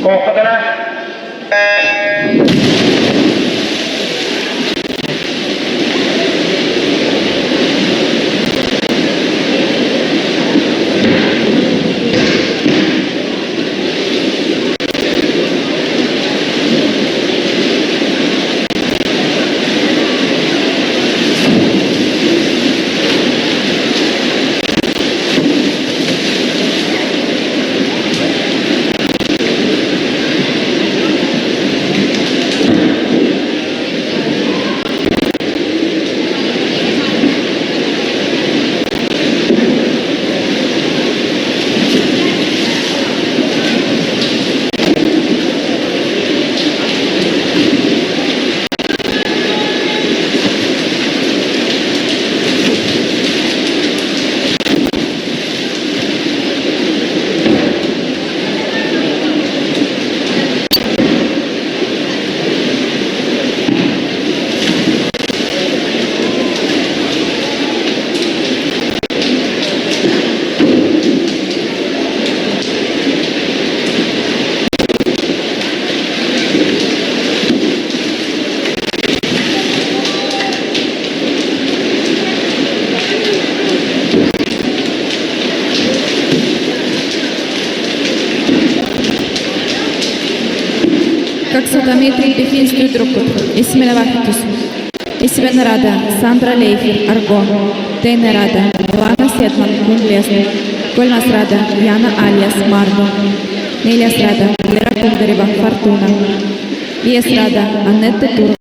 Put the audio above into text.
kohtadele. meetrit Pihins tüdrukud, esimene vahetus. Esimene rada Sandra Leifir, Argo. Teine rada Lana Setman, Kundliast. Kolmas rada Jana alias Margo. Neljas rada Lera Kundareva, Fortuna. Viies rada Annette Turk.